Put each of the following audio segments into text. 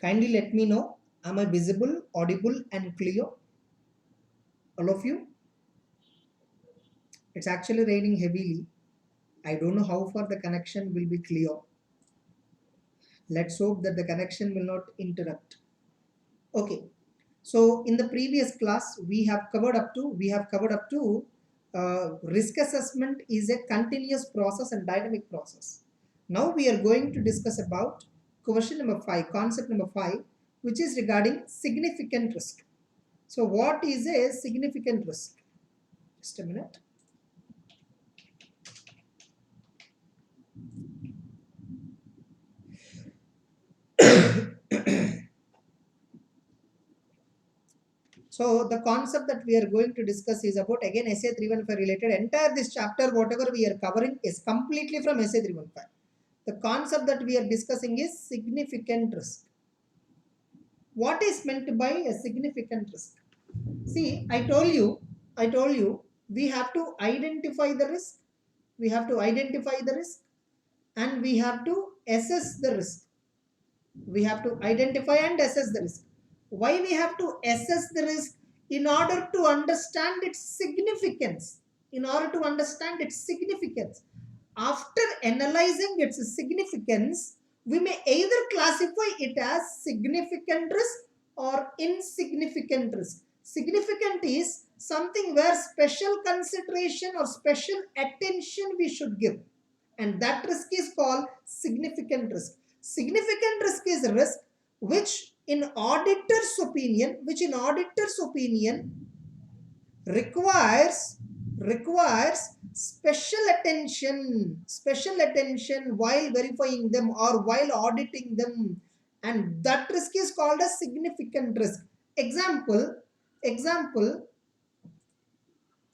Kindly let me know. Am I visible, audible, and clear? All of you? It's actually raining heavily. I don't know how far the connection will be clear. Let's hope that the connection will not interrupt. Okay. So in the previous class, we have covered up to risk assessment is a continuous process and dynamic process. Now we are going to discuss about question number 5, concept number 5, which is regarding significant risk. So what is a significant risk? Just a minute. So the concept that we are going to discuss is about, again, SA 315 related. Entire this chapter, whatever we are covering is completely from SA 315. The concept that we are discussing is significant risk. What is meant by a significant risk? See, I told you, we have to identify the risk. We have to identify the risk and we have to assess the risk. We have to identify and assess the risk. Why we have to assess the risk? In order to understand its significance. In order to understand its significance. After analyzing its significance, we may either classify it as significant risk or insignificant risk. Significant is something where special consideration or special attention we should give. And that risk is called significant risk. Significant risk is a risk which in auditor's opinion requires special attention while verifying them or while auditing them, and that risk is called a significant risk. Example,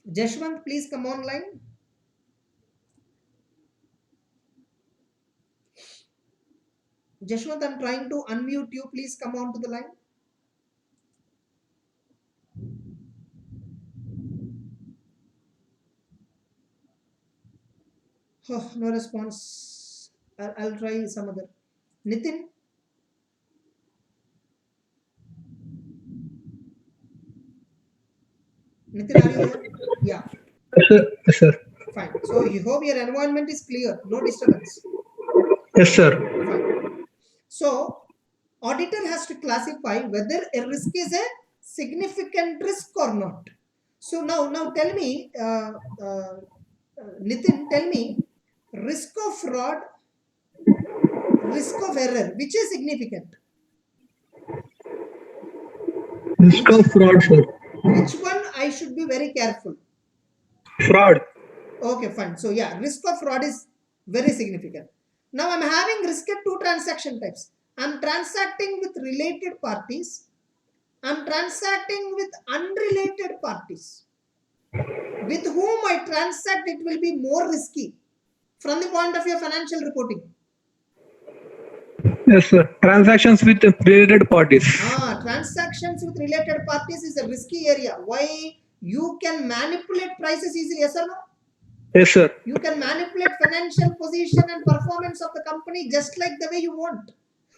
Jashwant, please come online. Jashwant, I'm trying to unmute you. Please come on to the line. Oh, no response. I'll try some other. Nitin? Nitin, are you there? Yeah. Yes, sir. Fine. So you hope your environment is clear. No disturbance. Yes, sir. Fine. So auditor has to classify whether a risk is a significant risk or not. So now tell me, Nitin, tell me, risk of fraud, risk of error, which is significant? Risk of fraud, sir. Which one I should be very careful? Fraud. Okay, fine. So yeah, risk of fraud is very significant. Now I'm having risk at two transaction types. I'm transacting with related parties. I'm transacting with unrelated parties. With whom I transact, it will be more risky from the point of view of financial reporting. Yes, sir. Transactions with related parties. Transactions with related parties is a risky area. Why? You can manipulate prices easily, yes or no? Yes, sir. You can manipulate financial position and performance of the company just like the way you want.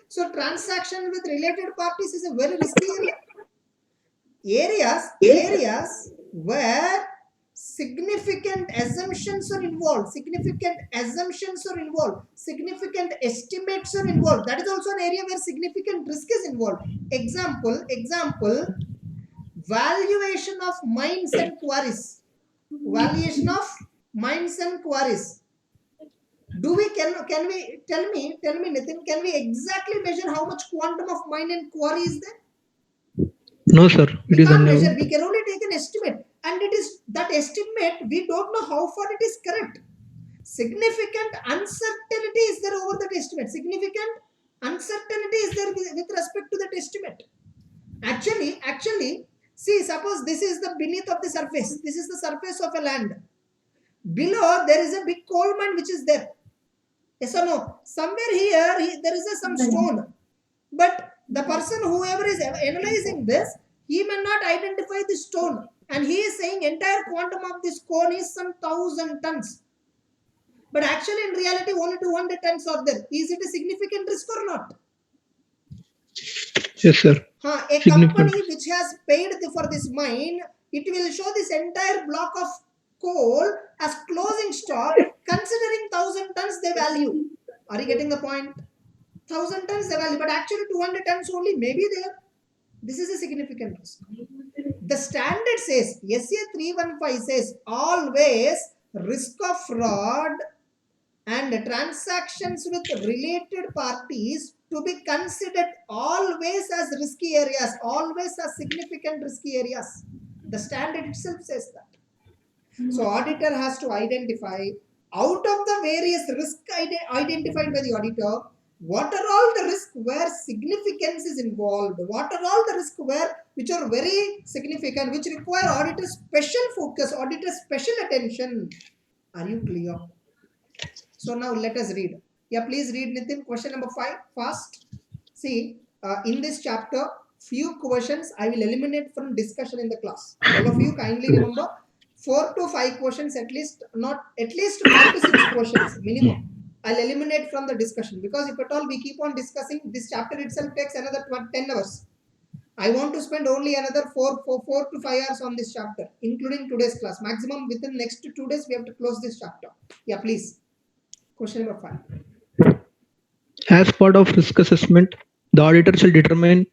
So transaction with related parties is a very risky area. Areas where significant assumptions are involved, significant estimates are involved. That is also an area where significant risk is involved. Example, valuation of mines and quarries. Valuation of mines and quarries. Can we tell me Nitin, can we exactly measure how much quantum of mine and quarry is there? No, sir. We can't measure. We can only take an estimate, and it is that estimate we don't know how far it is correct. Significant uncertainty is there over that estimate. Significant uncertainty is there with respect to that estimate. Actually, see, suppose this is the beneath of the surface. This is the surface of a land. Below there is a big coal mine which is there. Yes or no? Somewhere here there is some stone, but the person whoever is analyzing this, he may not identify the stone, and he is saying entire quantum of this cone is some 1,000 tons. But actually in reality only 200 tons are there. Is it a significant risk or not? Yes, sir. A Significant company which has paid for this mine, it will show this entire block of coal as closing stock, considering 1,000 tons they value. Are you getting the point? 1,000 tons they value, but actually 200 tons only may be there. This is a significant risk. The standard says, SA 315 says, always risk of fraud and transactions with related parties to be considered always as risky areas, always as significant risky areas. The standard itself says that. So auditor has to identify out of the various risks identified by the auditor, what are all the risks where significance is involved, what are all the risks which are very significant, which require auditor special focus, auditor special attention. Are you clear? So now let us read. Yeah, please read, Nitin. Question number 5 fast. See, in this chapter, few questions I will eliminate from discussion in the class. All of you kindly remember 4 to 5 questions at least, not at least 5 to 6 questions minimum. I'll eliminate from the discussion, because if at all we keep on discussing, this chapter itself takes another 10 hours. I want to spend only another 4 to 5 hours on this chapter, including today's class. Maximum within next 2 days we have to close this chapter. Yeah, please. Question number 5. As part of risk assessment, the auditor shall determine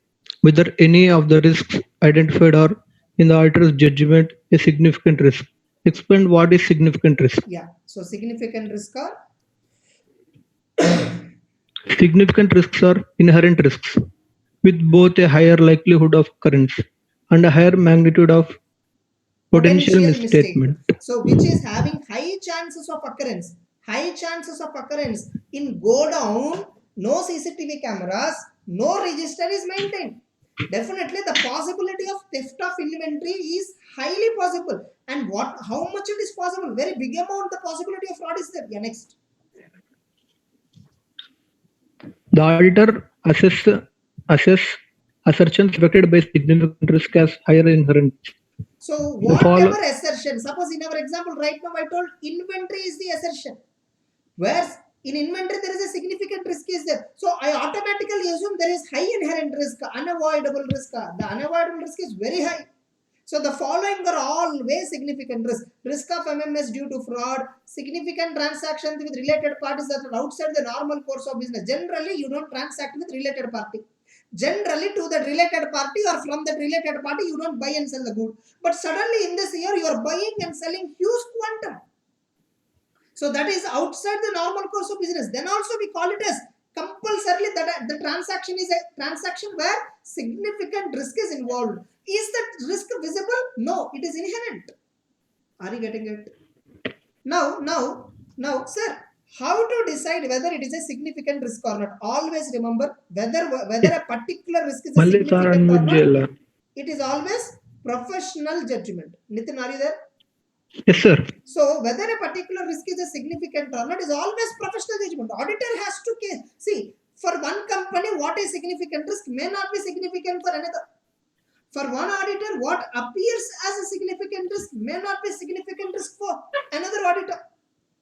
whether any of the risks identified are, in the auditor's judgment, a significant risk. Explain what is significant risk. Yeah, so significant risk are? Significant risks are inherent risks with both a higher likelihood of occurrence and a higher magnitude of potential misstatement. So which is having high chances of occurrence. High chances of occurrence in go down, no CCTV cameras, no register is maintained. Definitely the possibility of theft of inventory is highly possible. And how much it is possible? Very big amount the possibility of fraud is there. Yeah, next. The auditor assess assertions affected by significant risk as higher inherent. So whatever assertion, suppose in our example right now I told inventory is the assertion. Whereas in inventory there is a significant risk is there. So I automatically assume there is high inherent risk, unavoidable risk. The unavoidable risk is very high. So the following are always significant risk. Risk of MMS due to fraud, significant transactions with related parties that are outside the normal course of business. Generally, you don't transact with related party. Generally, to the related party or from that related party, you don't buy and sell the good. But suddenly in this year, you are buying and selling huge quantum. So that is outside the normal course of business. Then also we call it as compulsorily that the transaction is a transaction where significant risk is involved. Is that risk visible? No, it is inherent. Are you getting it? Now, sir, how to decide whether it is a significant risk or not? Always remember whether a particular risk is a significant or not. It is always professional judgment. Nitin, are you there? Yes, sir. So whether a particular risk is a significant or not is always professional judgment. Auditor has to see, for one company what is significant risk may not be significant for another. For one auditor, what appears as a significant risk may not be significant risk for another auditor.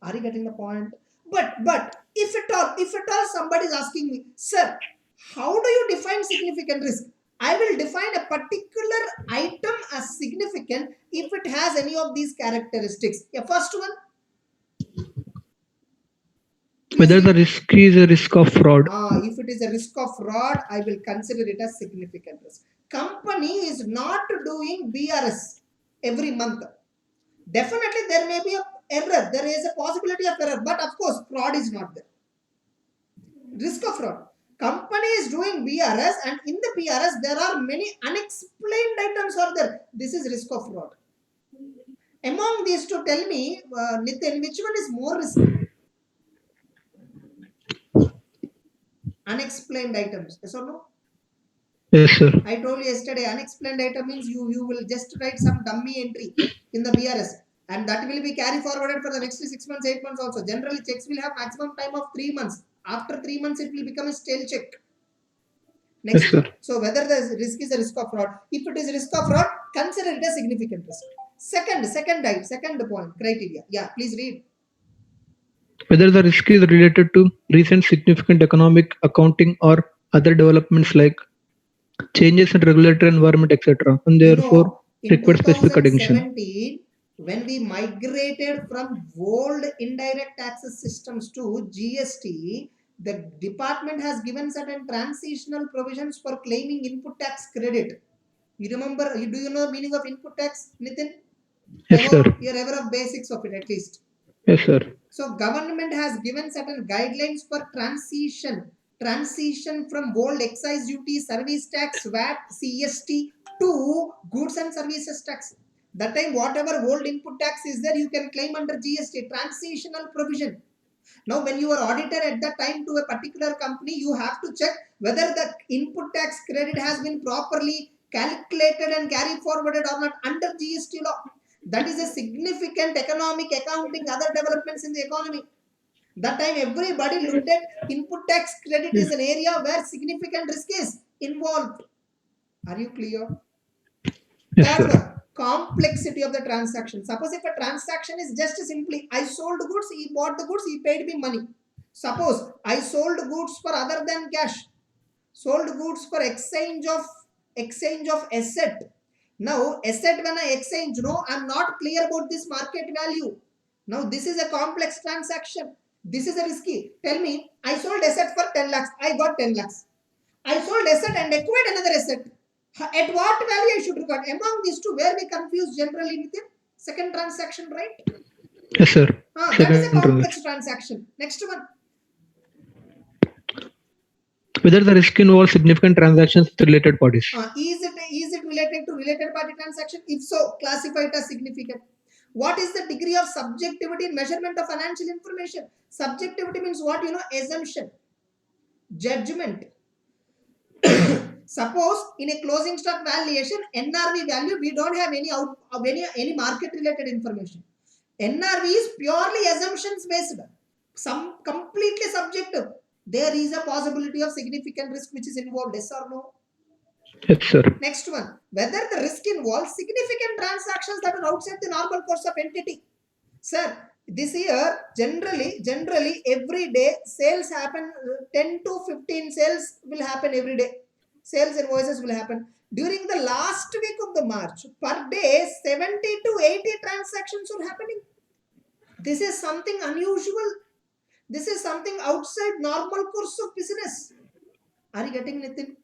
Are you getting the point? But if at all somebody is asking me, sir, how do you define significant risk? I will define a particular item as significant if it has any of these characteristics. Yeah, first one. Whether the risk is a risk of fraud. If it is a risk of fraud, I will consider it as significant risk. Company is not doing BRS every month. Definitely there may be an error. There is a possibility of error. But of course, fraud is not there. Risk of fraud. Company is doing BRS, and in the BRS there are many unexplained items are there. This is risk of fraud. Among these two, tell me, Nitin, which one is more risky? Unexplained items. Yes or no? Yes, sir. I told you yesterday, unexplained item means you will just write some dummy entry in the BRS, and that will be carry forwarded for the next 6 months, 8 months also. Generally, checks will have maximum time of 3 months. After 3 months, it will become a stale check. Next, yes, so whether the risk is a risk of fraud. If it is risk of fraud, consider it a significant risk. Second point, criteria. Yeah, please read. Whether the risk is related to recent significant economic, accounting, or other developments like changes in regulatory environment, etc., and therefore in require specific attention. 2017, when we migrated from old indirect taxes systems to GST, the department has given certain transitional provisions for claiming input tax credit. You remember? Do you know the meaning of input tax, Nitin? Yes, sir. You're aware of basics of it at least. Yes, sir. So government has given certain guidelines for transition from old excise duty, service tax, VAT, CST to goods and services tax. That time whatever old input tax is there, you can claim under GST, transitional provision. Now when you are auditor at that time to a particular company, you have to check whether the input tax credit has been properly calculated and carried forwarded or not under GST law. That is a significant economic, accounting, other developments in the economy. That time everybody looked at input tax credit is an area where significant risk is involved. Are you clear? Yes, Third sir. one, complexity of the transaction. Suppose if a transaction is just simply I sold goods, he bought the goods, he paid me money. Suppose I sold goods for other than cash, sold goods for exchange of asset. Now asset when I exchange, no, I'm not clear about this market value. Now this is a complex transaction. This is a risky. Tell me, I sold asset for 10 lakhs. I got 10 lakhs. I sold asset and acquired another asset. At what value I should record? Among these two, where we confuse generally with the second transaction, right? Yes, sir. That is a complex transaction. Next one. Whether the risk involves significant transactions with related parties. Is it related to related party transaction? If so, classify it as significant. What is the degree of subjectivity in measurement of financial information? Subjectivity means what? Assumption, judgment. Suppose in a closing stock valuation, NRV value, we don't have any market related information. NRV is purely assumptions based, some completely subjective. There is a possibility of significant risk which is involved. Yes or no? Yes, sir. Next one, whether the risk involves significant transactions that are outside the normal course of entity. Sir, this year generally every day sales happen, 10 to 15 sales will happen every day. Sales invoices will happen. During the last week of the March, per day 70 to 80 transactions are happening. This is something unusual. This is something outside normal course of business. Are you getting anything?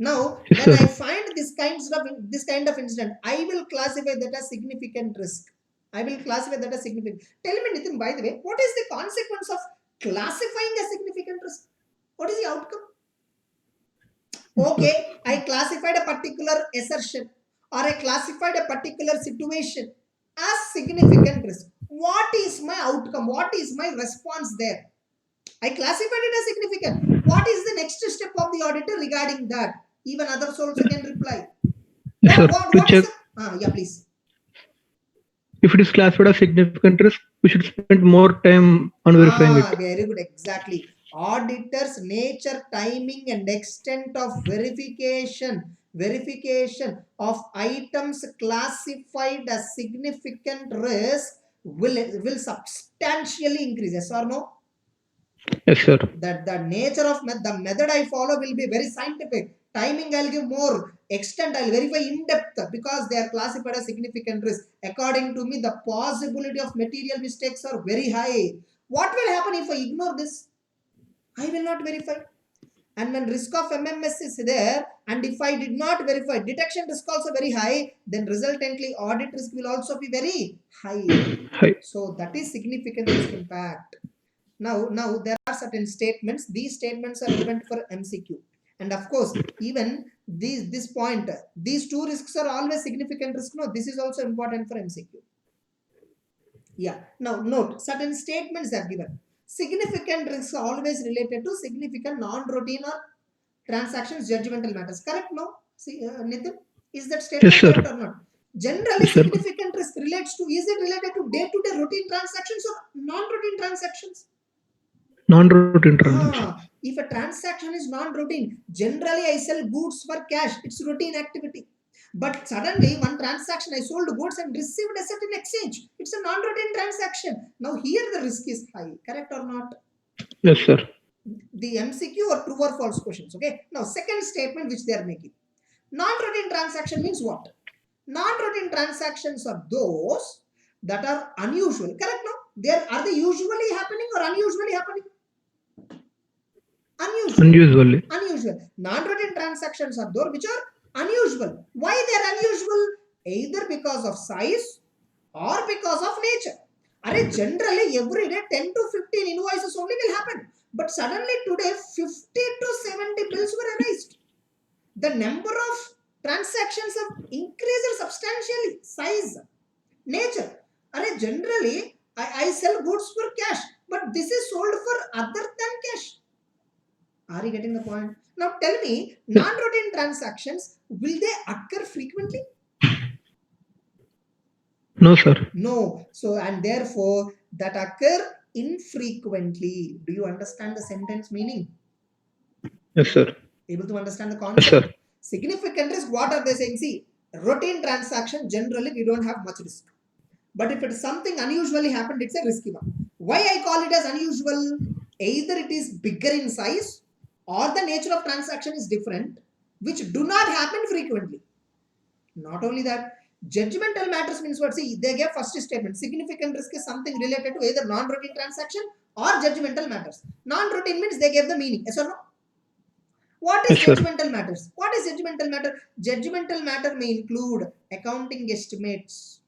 Now, Yes, when sir. I find this kind of incident, I will classify that as significant risk. I will classify that as significant. Tell me, Nitin, by the way, what is the consequence of classifying a significant risk? What is the outcome? Okay, I classified a particular assertion or I classified a particular situation as significant risk. What is my outcome? What is my response there? I classified it as significant. What is the next step of the auditor regarding that? Even others also can reply. Yes, sir. What is the, yeah, please. If it is classified as significant risk, we should spend more time on verifying it. Very good, exactly. Auditors' nature, timing, and extent of verification of items classified as significant risk will substantially increase. Yes or no? Yes, sir. That the nature of the method I follow will be very scientific. Timing I'll give more, extent I'll verify in depth because they are classified as significant risk. According to me, the possibility of material mistakes are very high. What will happen if I ignore this? I will not verify. And when risk of MMS is there, and if I did not verify, detection risk also very high, then resultantly audit risk will also be very high. So that is significant risk impact. Now there are certain statements. These statements are relevant for MCQ. And of course, even this point, these two risks are always significant risk. No, this is also important for MCQ. Yeah. Now note, certain statements are given. Significant risks are always related to significant non-routine or transactions, judgmental matters. Correct? No? See, Nitin, is that statement correct or not? Generally, significant risk relates to, is it related to day-to-day routine transactions or non-routine transactions? Non-routine transactions. If a transaction is non-routine, generally I sell goods for cash. It's routine activity. But suddenly one transaction, I sold goods and received asset in exchange. It's a non-routine transaction. Now here the risk is high. Correct or not? Yes, sir. The MCQ or true or false questions. Okay. Now second statement which they are making. Non-routine transaction means what? Non-routine transactions are those that are unusual. Correct? No? Are they usually happening or unusually happening? Unusually. Unusual. Non-routine transactions are those which are unusual. Why they are unusual? Either because of size or because of nature. Generally every day 10 to 15 invoices only will happen. But suddenly today 50 to 70 bills were raised. The number of transactions have increased substantially. Size, nature. Generally I sell goods for cash, but this is sold for other than cash. Are you getting the point? Now tell me, non-routine transactions, will they occur frequently? No, sir. No. So, and therefore, that occur infrequently. Do you understand the sentence meaning? Yes, sir. Able to understand the Yes, concept? sir. Significant risk, what are they saying? See, routine transaction, generally we don't have much risk. But if it is something unusually happened, it's a risky one. Why I call it as unusual? Either it is bigger in size or the nature of transaction is different, which do not happen frequently. Not only that, judgmental matters means what? See, they gave first statement. Significant risk is something related to either non-routine transaction or judgmental matters. Non-routine means they gave the meaning. Yes or no? What is Yes, sir. judgmental matters? What is judgmental matter? Judgmental matter may include accounting estimates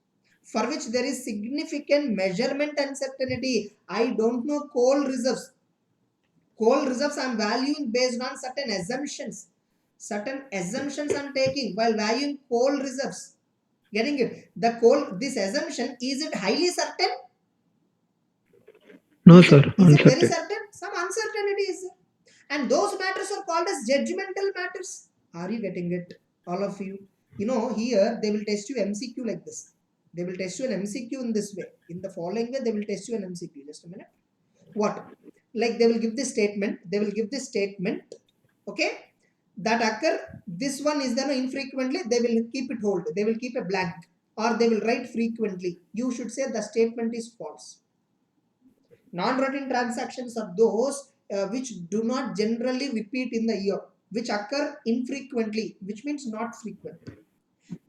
for which there is significant measurement uncertainty. I don't know coal reserves. Coal reserves I'm valuing based on certain assumptions. Certain assumptions I'm taking while valuing coal reserves. Getting it? The coal, this assumption, is it highly certain? No, Is sir. it very Uncertain. certain? Some uncertainty is there. And those matters are called as judgmental matters. Are you getting it? All of you. You know, here they will test you MCQ like this. They will test you an MCQ in this way. In the following way, they will test you an MCQ. Just a minute. What? Like they will give this statement. They will give this statement. Okay. That occur. This one is there infrequently. They will keep it hold. They will keep a blank. Or they will write frequently. You should say the statement is false. Non-routine transactions are those which do not generally repeat in the year, which occur infrequently, which means not frequent.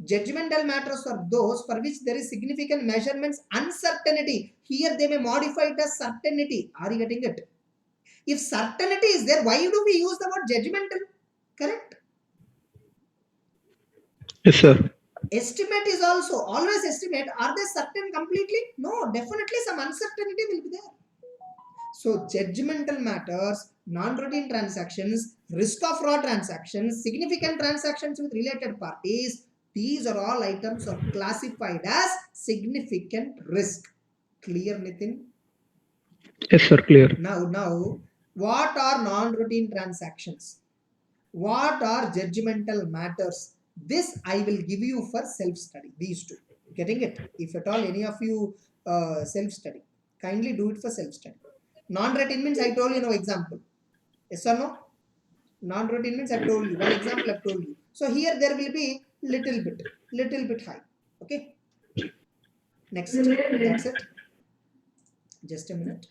Judgmental matters are those for which there is significant measurements uncertainty. Here they may modify it as certainty. Are you getting it? If certainty is there, why do we use the word judgmental? Correct? Yes, sir. Estimate is also always estimate. Are they certain completely? No, definitely some uncertainty will be there. So judgmental matters, non-routine transactions, risk of fraud transactions, significant transactions with related parties, these are all items are classified as significant risk. Clear, Nitin? Yes, sir. Clear. Now, what are non-routine transactions? What are judgmental matters? This I will give you for self-study. These two. Getting it? If at all any of you self-study, kindly do it for self-study. Non-routine means I told you no example. Yes or no? Non-routine means I told you. One example I've told you. So here there will be little bit high. Okay. Next. That's it. Just a minute.